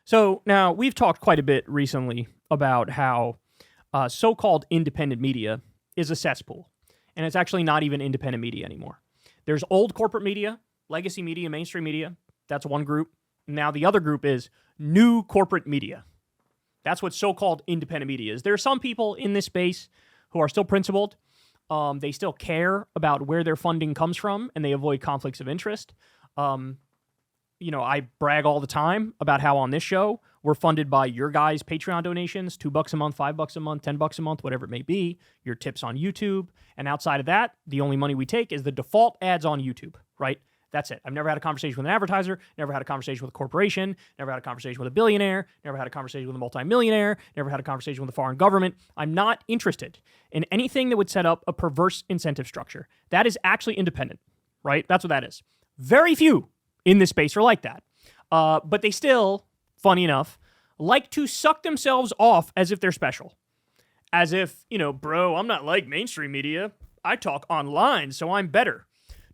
So now we've talked quite a bit recently about how so-called independent media is a cesspool, and it's actually not even independent media anymore. There's old corporate media, legacy media, mainstream media. That's one group. Now the other group is new corporate media. That's what so-called independent media is. There are some people in this space who are still principled. They still care about where their funding comes from, and they avoid conflicts of interest. I brag all the time about how on this show, we're funded by your guys' Patreon donations, $2 a month, $5 a month, $10 a month, whatever it may be, your tips on YouTube. And outside of that, the only money we take is the default ads on YouTube, right? That's it. I've never had a conversation with an advertiser, never had a conversation with a corporation, never had a conversation with a billionaire, never had a conversation with a multimillionaire, never had a conversation with a foreign government. I'm not interested in anything that would set up a perverse incentive structure. That is actually independent, right? That's what that is. Very few in this space are like that. But they still, funny enough, like to suck themselves off as if they're special. As if, bro, I'm not like mainstream media. I talk online, so I'm better.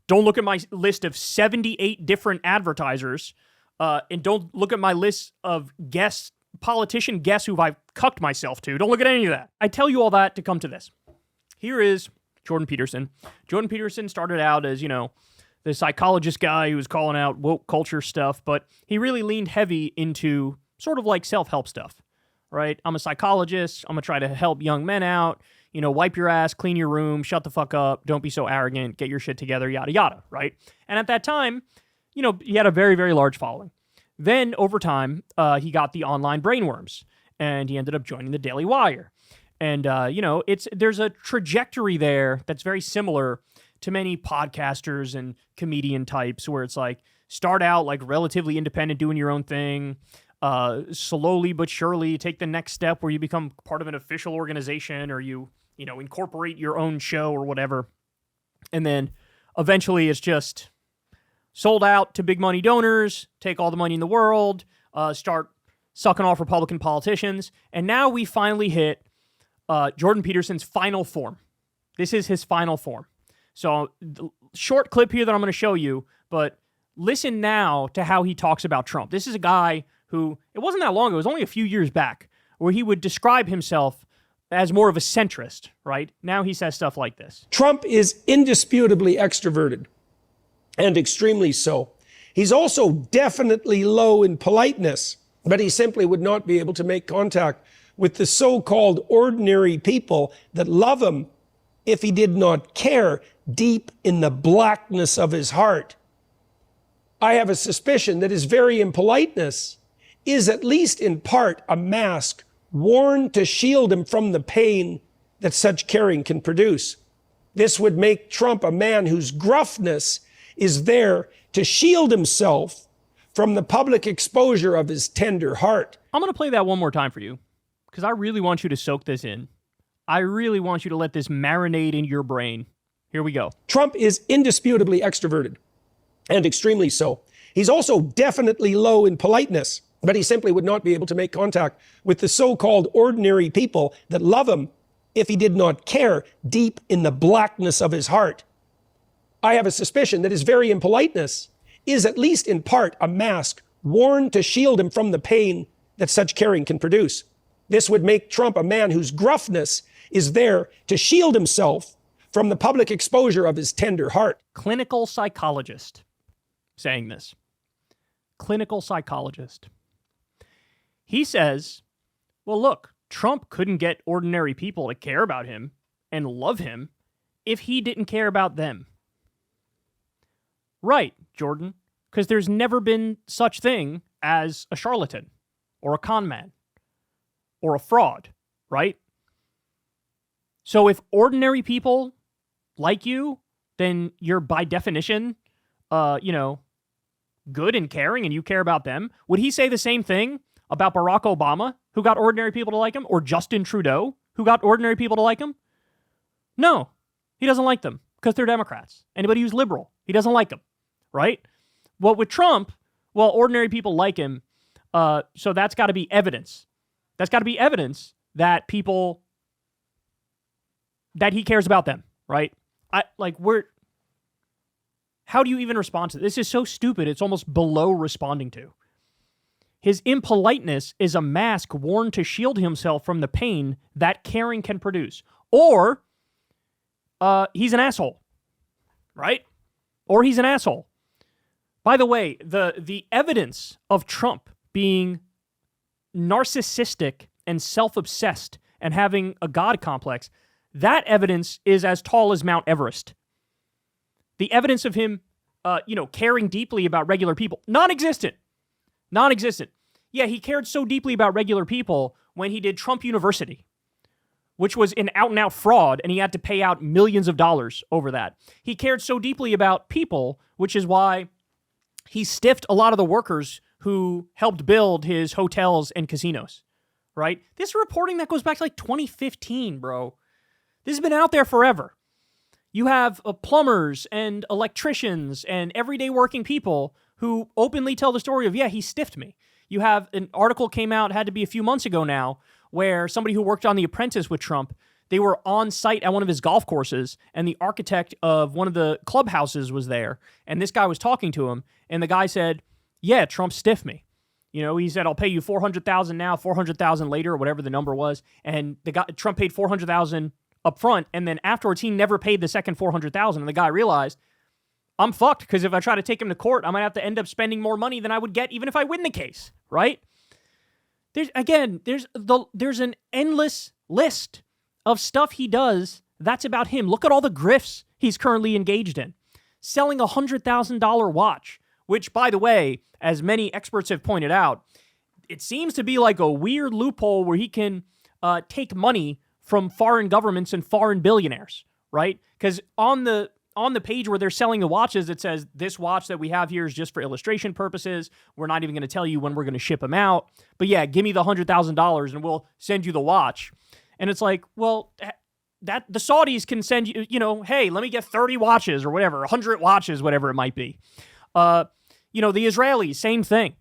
Don't look at my list of 78 different advertisers, and don't look at my list of politician guests who I've cucked myself to. Don't look at any of that. I tell you all that to come to this. Here is Jordan Peterson. Jordan Peterson started out as, the psychologist guy who was calling out woke culture stuff, but he really leaned heavy into sort of like self-help stuff, right? I'm a psychologist. I'm going to try to help young men out. Wipe your ass, clean your room, shut the fuck up, don't be so arrogant, get your shit together, yada, yada, right? And at that time, he had a very, very large following. Then, over time, he got the online brainworms, and he ended up joining the Daily Wire. And, there's a trajectory there that's very similar to many podcasters and comedian types where it's like, start out like relatively independent, doing your own thing, slowly but surely take the next step where you become part of an official organization or you incorporate your own show or whatever. And then eventually it's just sold out to big money donors, take all the money in the world, start sucking off Republican politicians. And now we finally hit Jordan Peterson's final form. This is his final form. So short clip here that I'm going to show you, but listen now to how he talks about Trump. This is a guy who, it wasn't that long ago, it was only a few years back, where he would describe himself as more of a centrist, right? Now he says stuff like this. Trump is indisputably extroverted, and extremely so. He's also definitely low in politeness, but he simply would not be able to make contact with the so-called ordinary people that love him if he did not care deep in the blackness of his heart. I have a suspicion that his very impoliteness is at least in part a mask worn to shield him from the pain that such caring can produce. This would make Trump a man whose gruffness is there to shield himself from the public exposure of his tender heart. I'm going to play that one more time for you because I really want you to soak this in. I really want you to let this marinate in your brain. Here we go. Trump is indisputably extroverted, and extremely so. He's also definitely low in politeness, but he simply would not be able to make contact with the so-called ordinary people that love him if he did not care deep in the blackness of his heart. I have a suspicion that his very impoliteness is at least in part a mask worn to shield him from the pain that such caring can produce. This would make Trump a man whose gruffness is there to shield himself from the public exposure of his tender heart. Clinical psychologist saying this. Clinical psychologist. He says, well, look, Trump couldn't get ordinary people to care about him and love him if he didn't care about them. Right, Jordan, because there's never been such thing as a charlatan or a con man or a fraud, right? So if ordinary people like you, then you're by definition, good and caring and you care about them. Would he say the same thing about Barack Obama, who got ordinary people to like him, or Justin Trudeau, who got ordinary people to like him? No, he doesn't like them because they're Democrats. Anybody who's liberal, he doesn't like them, right? Well, with Trump, well, ordinary people like him, so that's got to be evidence. That's got to be evidence that that he cares about them, right? How do you even respond to this? This is so stupid, it's almost below responding to. His impoliteness is a mask worn to shield himself from the pain that caring can produce. Or he's an asshole, right? Or he's an asshole. By the way, the evidence of Trump being narcissistic and self-obsessed and having a God complex, that evidence is as tall as Mount Everest. The evidence of him, caring deeply about regular people, non-existent. Non-existent. Yeah, he cared so deeply about regular people when he did Trump University, which was an out-and-out fraud, and he had to pay out millions of dollars over that. He cared so deeply about people, which is why he stiffed a lot of the workers who helped build his hotels and casinos, right? This is reporting that goes back to like 2015, bro. This has been out there forever. You have plumbers and electricians and everyday working people who openly tell the story of, yeah, he stiffed me. You have an article came out, had to be a few months ago now, where somebody who worked on The Apprentice with Trump, they were on site at one of his golf courses, and the architect of one of the clubhouses was there, and this guy was talking to him, and the guy said, yeah, Trump stiffed me. He said, I'll pay you $400,000 now, $400,000 later, or whatever the number was, and Trump paid $400,000 up front, and then afterwards he never paid the second $400,000, and the guy realized, I'm fucked, because if I try to take him to court, I might have to end up spending more money than I would get even if I win the case, right? There's an endless list of stuff he does that's about him. Look at all the grifts he's currently engaged in. Selling a $100,000 watch, which, by the way, as many experts have pointed out, it seems to be like a weird loophole where he can take money from foreign governments and foreign billionaires, right? Because on the page where they're selling the watches, it says, this watch that we have here is just for illustration purposes. We're not even going to tell you when we're going to ship them out. But yeah, give me the $100,000 and we'll send you the watch. And it's like, well, that the Saudis can send you, hey, let me get 30 watches or whatever, 100 watches, whatever it might be. The Israelis, same thing.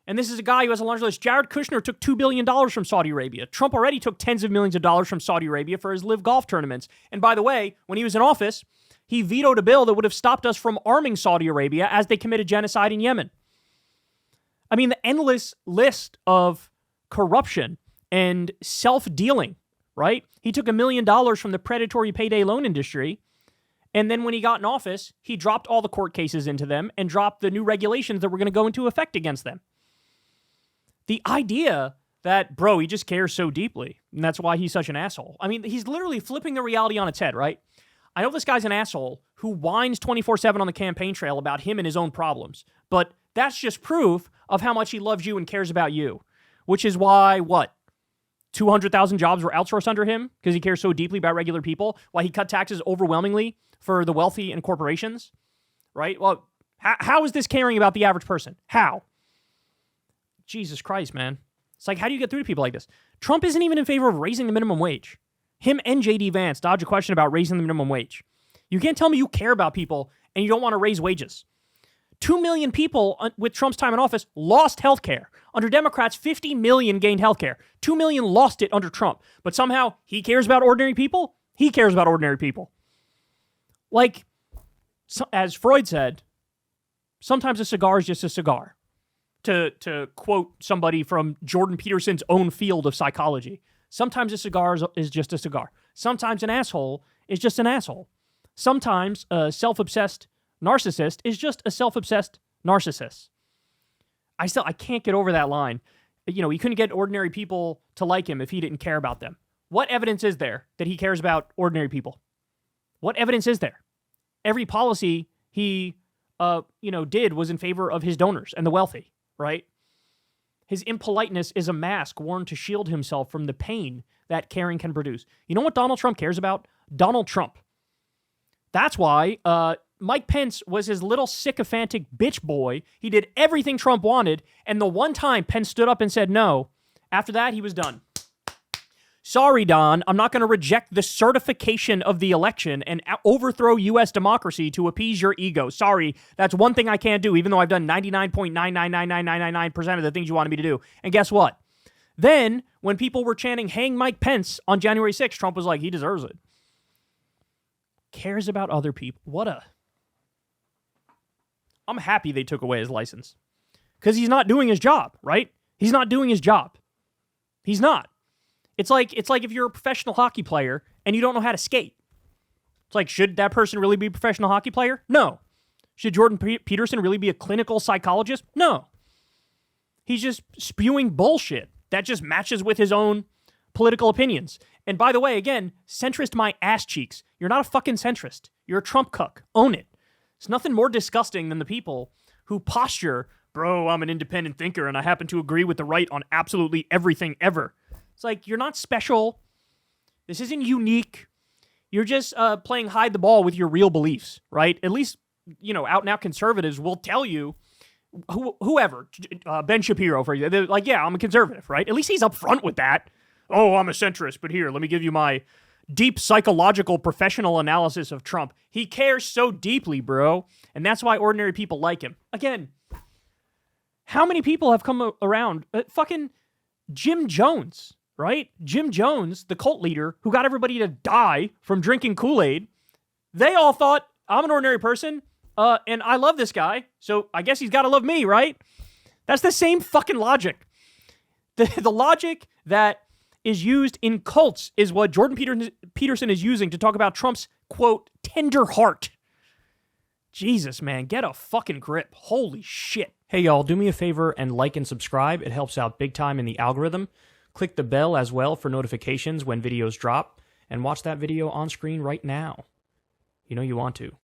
And this is a guy who has a laundry list. Jared Kushner took $2 billion from Saudi Arabia. Trump already took tens of millions of dollars from Saudi Arabia for his live golf tournaments. And by the way, when he was in office, he vetoed a bill that would have stopped us from arming Saudi Arabia as they committed genocide in Yemen. I mean, the endless list of corruption and self-dealing, right? He took $1 million from the predatory payday loan industry, and then when he got in office, he dropped all the court cases into them and dropped the new regulations that were going to go into effect against them. The idea that, bro, he just cares so deeply, and that's why he's such an asshole. I mean, he's literally flipping the reality on its head, right? I know this guy's an asshole who whines 24/7 on the campaign trail about him and his own problems, but that's just proof of how much he loves you and cares about you, which is why, 200,000 jobs were outsourced under him because he cares so deeply about regular people, why he cut taxes overwhelmingly for the wealthy and corporations, right? Well, how is this caring about the average person? How? Jesus Christ, man. It's like, how do you get through to people like this? Trump isn't even in favor of raising the minimum wage. Him and J.D. Vance dodge a question about raising the minimum wage. You can't tell me you care about people and you don't want to raise wages. 2 million people with Trump's time in office lost health care. Under Democrats, 50 million gained health care. 2 million lost it under Trump. But somehow he cares about ordinary people? He cares about ordinary people. Like, as Freud said, sometimes a cigar is just a cigar. To quote somebody from Jordan Peterson's own field of psychology. Sometimes a cigar is just a cigar. Sometimes an asshole is just an asshole. Sometimes a self-obsessed narcissist is just a self-obsessed narcissist. I can't get over that line. He couldn't get ordinary people to like him if he didn't care about them. What evidence is there that he cares about ordinary people? What evidence is there? Every policy he, did was in favor of his donors and the wealthy, right? His impoliteness is a mask worn to shield himself from the pain that caring can produce. You know what Donald Trump cares about? Donald Trump. That's why Mike Pence was his little sycophantic bitch boy. He did everything Trump wanted, and the one time Pence stood up and said no, after that, he was done. Sorry, Don, I'm not going to reject the certification of the election and overthrow U.S. democracy to appease your ego. Sorry, that's one thing I can't do, even though I've done 99.9999999% of the things you wanted me to do. And guess what? Then, when people were chanting, hang Mike Pence on January 6th, Trump was like, he deserves it. Cares about other people. I'm happy they took away his license. because he's not doing his job, right? He's not doing his job. He's not. It's like if you're a professional hockey player and you don't know how to skate. It's like, should that person really be a professional hockey player? No. Should Jordan Peterson really be a clinical psychologist? No. He's just spewing bullshit that just matches with his own political opinions. And by the way, again, centrist my ass cheeks. You're not a fucking centrist. You're a Trump cuck. Own it. It's nothing more disgusting than the people who posture, bro, I'm an independent thinker and I happen to agree with the right on absolutely everything ever. It's like, you're not special. This isn't unique. You're just playing hide the ball with your real beliefs, right? At least, out and out conservatives will tell you, whoever, Ben Shapiro, for you, they're like, yeah, I'm a conservative, right? At least he's upfront with that. Oh, I'm a centrist, but here, let me give you my deep psychological professional analysis of Trump. He cares so deeply, bro, and that's why ordinary people like him. Again, how many people have come around? Fucking Jim Jones, right? Jim Jones, the cult leader who got everybody to die from drinking Kool-Aid. They all thought, I'm an ordinary person, and I love this guy, so I guess he's got to love me, right? That's the same fucking logic. The logic that is used in cults is what Jordan Peterson is using to talk about Trump's, quote, tender heart. Jesus, man, get a fucking grip. Holy shit. Hey, y'all, do me a favor and like and subscribe. It helps out big time in the algorithm. Click the bell as well for notifications when videos drop, and watch that video on screen right now. You know you want to.